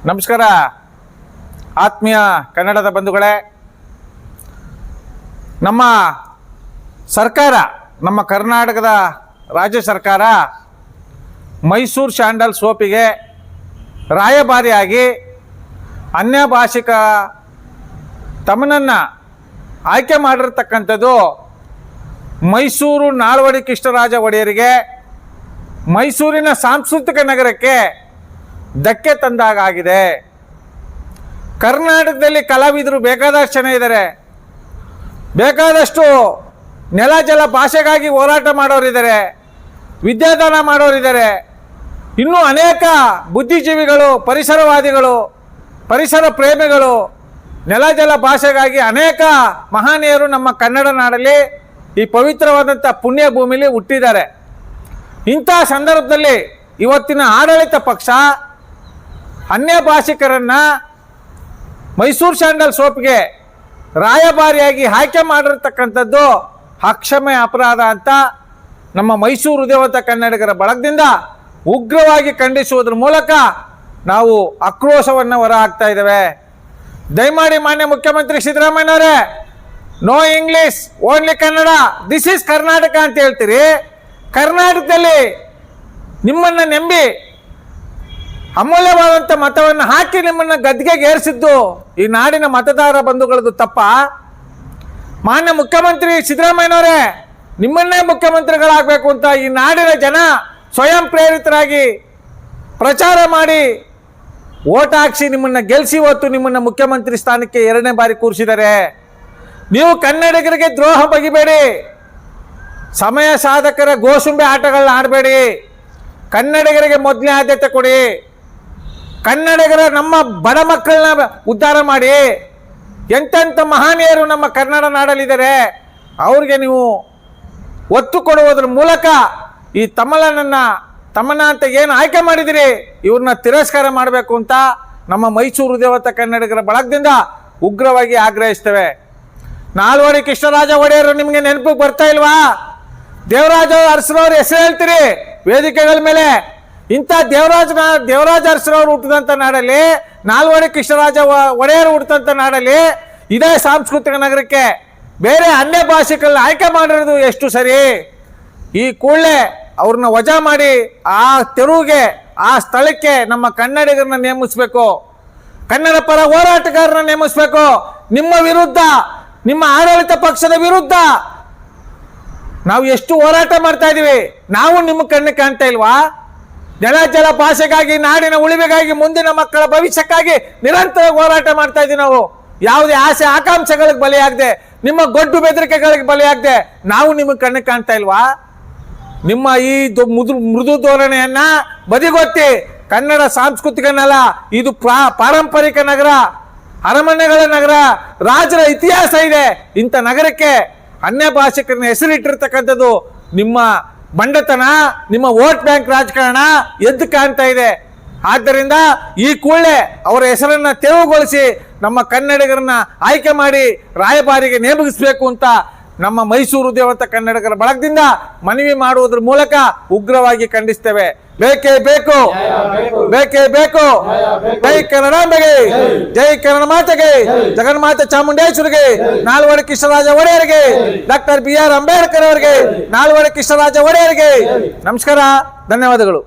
ನಮಸ್ಕಾರ ಆತ್ಮೀಯ ಕನ್ನಡದ ಬಂಧುಗಳೇ. ನಮ್ಮ ಸರ್ಕಾರ, ನಮ್ಮ ಕರ್ನಾಟಕದ ರಾಜ್ಯ ಸರ್ಕಾರ ಮೈಸೂರು ಸ್ಯಾಂಡಲ್ ಸೋಪಿಗೆ ರಾಯಭಾರಿಯಾಗಿ ಅನ್ಯ ಭಾಷಿಕ ತಮ್ಮನನ್ನು ಆಯ್ಕೆ ಮಾಡಿರ್ತಕ್ಕಂಥದ್ದು ಮೈಸೂರು ನಾಲ್ವಡಿ ಕೃಷ್ಣರಾಜ ಒಡೆಯರಿಗೆ, ಮೈಸೂರಿನ ಸಾಂಸ್ಕೃತಿಕ ನಗರಕ್ಕೆ ಧಕ್ಕೆ ತಂದಾಗಿದೆ. ಕರ್ನಾಟಕದಲ್ಲಿ ಕಲಾವಿದರು ಬೇಕಾದಷ್ಟು ಜನ ಇದ್ದಾರೆ, ಬೇಕಾದಷ್ಟು ನೆಲ ಜಲ ಭಾಷೆಗಾಗಿ ಹೋರಾಟ ಮಾಡೋರಿದ್ದಾರೆ, ವಿದ್ಯಾದಾನ ಮಾಡೋರಿದ್ದಾರೆ. ಇನ್ನೂ ಅನೇಕ ಬುದ್ಧಿಜೀವಿಗಳು, ಪರಿಸರವಾದಿಗಳು, ಪರಿಸರ ಪ್ರೇಮಿಗಳು ನೆಲ ಜಲ ಭಾಷೆಗಾಗಿ ಅನೇಕ ಮಹನೀಯರು ನಮ್ಮ ಕನ್ನಡ ನಾಡಲ್ಲಿ ಈ ಪವಿತ್ರವಾದಂಥ ಪುಣ್ಯ ಭೂಮಿಲಿ ಹುಟ್ಟಿದ್ದಾರೆ. ಇಂಥ ಸಂದರ್ಭದಲ್ಲಿ ಇವತ್ತಿನ ಆಡಳಿತ ಪಕ್ಷ ಅನ್ಯ ಭಾಷಿಕರನ್ನು ಮೈಸೂರು ಸ್ಯಾಂಡಲ್ ಸೋಪ್ಗೆ ರಾಯಭಾರಿಯಾಗಿ ಆಯ್ಕೆ ಮಾಡಿರ್ತಕ್ಕಂಥದ್ದು ಅಕ್ಷಮ್ಯ ಅಪರಾಧ ಅಂತ ನಮ್ಮ ಮೈಸೂರು ಹೃದಯವಂತ ಕನ್ನಡಿಗರ ಬಳಗದಿಂದ ಉಗ್ರವಾಗಿ ಖಂಡಿಸುವುದರ ಮೂಲಕ ನಾವು ಆಕ್ರೋಶವನ್ನು ಹೊರಹಾಕ್ತಾ ಇದ್ದೇವೆ. ದಯಮಾಡಿ ಮಾನ್ಯ ಮುಖ್ಯಮಂತ್ರಿ ಸಿದ್ದರಾಮಯ್ಯನವರೇ, no English only Kannada, this is Karnataka ಅಂತ ಹೇಳ್ತೀರಿ. ಕರ್ನಾಟಕದಲ್ಲಿ ನಿಮ್ಮನ್ನು ನಂಬಿ ಅಮೂಲ್ಯವಾದಂಥ ಮತವನ್ನು ಹಾಕಿ ನಿಮ್ಮನ್ನು ಗದ್ದಿಗೆಗೆ ಏರಿಸಿದ್ದು ಈ ನಾಡಿನ ಮತದಾರ ಬಂಧುಗಳದ್ದು ತಪ್ಪ? ಮಾನ್ಯ ಮುಖ್ಯಮಂತ್ರಿ ಸಿದ್ದರಾಮಯ್ಯನವರೇ, ನಿಮ್ಮನ್ನೇ ಮುಖ್ಯಮಂತ್ರಿಗಳಾಗಬೇಕು ಅಂತ ಈ ನಾಡಿನ ಜನ ಸ್ವಯಂ ಪ್ರೇರಿತರಾಗಿ ಪ್ರಚಾರ ಮಾಡಿ ಓಟ್ ಹಾಕಿಸಿ ನಿಮ್ಮನ್ನು ಗೆಲ್ಲಿಸಿ ಇವತ್ತು ನಿಮ್ಮನ್ನು ಮುಖ್ಯಮಂತ್ರಿ ಸ್ಥಾನಕ್ಕೆ 2ನೇ ಬಾರಿ ಕೂರಿಸಿದ್ದಾರೆ. ನೀವು ಕನ್ನಡಿಗರಿಗೆ ದ್ರೋಹ ಬಗೆಬೇಡಿ, ಸಮಯ ಸಾಧಕರ ಗೋಸುಂಬೆ ಆಟಗಳನ್ನ ಆಡಬೇಡಿ, ಕನ್ನಡಿಗರಿಗೆ ಮೊದಲನೇ ಆದ್ಯತೆ ಕೊಡಿ, ಕನ್ನಡಿಗರ ನಮ್ಮ ಬಡ ಮಕ್ಕಳನ್ನ ಉದ್ಧಾರ ಮಾಡಿ. ಎಂತೆಂಥ ಮಹನೀಯರು ನಮ್ಮ ಕನ್ನಡ ನಾಡಲ್ಲಿದ್ದಾರೆ, ಅವ್ರಿಗೆ ನೀವು ಒತ್ತು ಕೊಡುವುದರ ಮೂಲಕ ಈ ತಮ್ಮನ ಅಂತ ಏನು ಆಯ್ಕೆ ಮಾಡಿದಿರಿ ಇವ್ರನ್ನ ತಿರಸ್ಕಾರ ಮಾಡಬೇಕು ಅಂತ ನಮ್ಮ ಮೈಸೂರು ಹೃದಯವಂತ ಕನ್ನಡಿಗರ ಬಳಗದಿಂದ ಉಗ್ರವಾಗಿ ಆಗ್ರಹಿಸ್ತೇವೆ. ನಾಲ್ವಡಿ ಕೃಷ್ಣರಾಜ ಒಡೆಯರು ನಿಮಗೆ ನೆನಪಿಗೆ ಬರ್ತಾ ಇಲ್ವಾ? ದೇವರಾಜ ಅರಸರವ್ರ ಹೆಸರು ಹೇಳ್ತೀರಿ ವೇದಿಕೆಗಳ ಮೇಲೆ. ಇಂಥ ದೇವರಾಜ ಅರಸರವ್ರು ಹುಟ್ಟಿದಂಥ ನಾಡಲ್ಲಿ, ನಾಲ್ವಡಿ ಕೃಷ್ಣರಾಜ ಒಡೆಯರು ಹುಟ್ಟಿದಂಥ ನಾಡಲ್ಲಿ ಇದೇ ಸಾಂಸ್ಕೃತಿಕ ನಗರಕ್ಕೆ ಬೇರೆ ಅನ್ಯ ಭಾಷೆಗಳನ್ನ ಆಯ್ಕೆ ಮಾಡಿರೋದು ಎಷ್ಟು ಸರಿ? ಈ ಕೂಡಲೇ ಅವ್ರನ್ನ ವಜಾ ಮಾಡಿ ಆ ತೆರುವಿಗೆ, ಆ ಸ್ಥಳಕ್ಕೆ ನಮ್ಮ ಕನ್ನಡಿಗರನ್ನ ನೇಮಿಸಬೇಕು, ಕನ್ನಡ ಪರ ಹೋರಾಟಗಾರರನ್ನ ನೇಮಿಸಬೇಕು. ನಿಮ್ಮ ವಿರುದ್ಧ, ನಿಮ್ಮ ಆಡಳಿತ ಪಕ್ಷದ ವಿರುದ್ಧ ನಾವು ಎಷ್ಟು ಹೋರಾಟ ಮಾಡ್ತಾ ಇದೀವಿ, ನಾವು ನಿಮ್ಮ ಕಣ್ಣು ಕಾಣ್ತಾ ಇಲ್ವಾ? ನೆಲ ಜಲ ಭಾಷೆಗಾಗಿ, ನಾಡಿನ ಉಳಿವಿಗಾಗಿ, ಮುಂದಿನ ಮಕ್ಕಳ ಭವಿಷ್ಯಕ್ಕಾಗಿ ನಿರಂತರ ಹೋರಾಟ ಮಾಡ್ತಾ ಇದ್ದೀವಿ. ನಾವು ಯಾವುದೇ ಆಸೆ ಆಕಾಂಕ್ಷೆಗಳಿಗೆ ಬಲಿಯಾಗದೆ, ನಿಮ್ಮ ಗೊಡ್ಡು ಬೆದರಿಕೆಗಳಿಗೆ ಬಲಿಯಾಗದೆ ನಾವು ನಿಮಗೆ ಕಣ್ಣು ಕಾಣ್ತಾ ಇಲ್ವಾ? ನಿಮ್ಮ ಈ ಮೃದು ಧೋರಣೆಯನ್ನ ಬದಿಗೊತ್ತಿ, ಕನ್ನಡ ಸಾಂಸ್ಕೃತಿಕ ನೆಲ ಇದು ಪಾರಂಪರಿಕ ನಗರ, ಅರಮನೆಗಳ ನಗರ, ರಾಜರ ಇತಿಹಾಸ ಇದೆ. ಇಂಥ ನಗರಕ್ಕೆ ಅನ್ಯ ಭಾಷಿಕರನ್ನ ಹೆಸರಿಟ್ಟಿರ್ತಕ್ಕಂಥದ್ದು ನಿಮ್ಮ ಬಂಡತನ, ನಿಮ್ಮ ವೋಟ್ ಬ್ಯಾಂಕ್ ರಾಜಕಾರಣ ಎದ್ದು ಕಾಣ್ತಾ ಇದೆ. ಆದ್ದರಿಂದ ಈ ಕೂಡಲೇ ಅವರ ಹೆಸರನ್ನ ತೆರವುಗೊಳಿಸಿ ನಮ್ಮ ಕನ್ನಡಿಗರನ್ನ ಆಯ್ಕೆ ಮಾಡಿ ರಾಯಭಾರಿಗೆ ನೇಮಿಸಬೇಕು ಅಂತ ನಮ್ಮ ಮೈಸೂರು ಹೃದಯವಂತ ಕನ್ನಡಿಗರ ಬಳಗದಿಂದ ಮನವಿ ಮಾಡುವುದರ ಮೂಲಕ ಉಗ್ರವಾಗಿ ಖಂಡಿಸ್ತೇವೆ. ಬೇಕೇ ಬೇಕು, ಬೇಕೇ ಬೇಕು. ಜೈ ಕನ್ನಡಾಂಬೆಗೆ, ಜೈ ಕನ್ನಡ ಮಾತೆಗೆ, ಜಗನ್ಮಾತೆ ಚಾಮುಂಡೇಶ್ವರಿಗೆ, ನಾಲ್ವಡಿ ಕೃಷ್ಣರಾಜ ಒಡೆಯರಿಗೆ, ಡಾಕ್ಟರ್ BR ಅಂಬೇಡ್ಕರ್ ಅವರಿಗೆ, ನಾಲ್ವಡಿ ಕೃಷ್ಣರಾಜ ಒಡೆಯರಿಗೆ ನಮಸ್ಕಾರ, ಧನ್ಯವಾದಗಳು.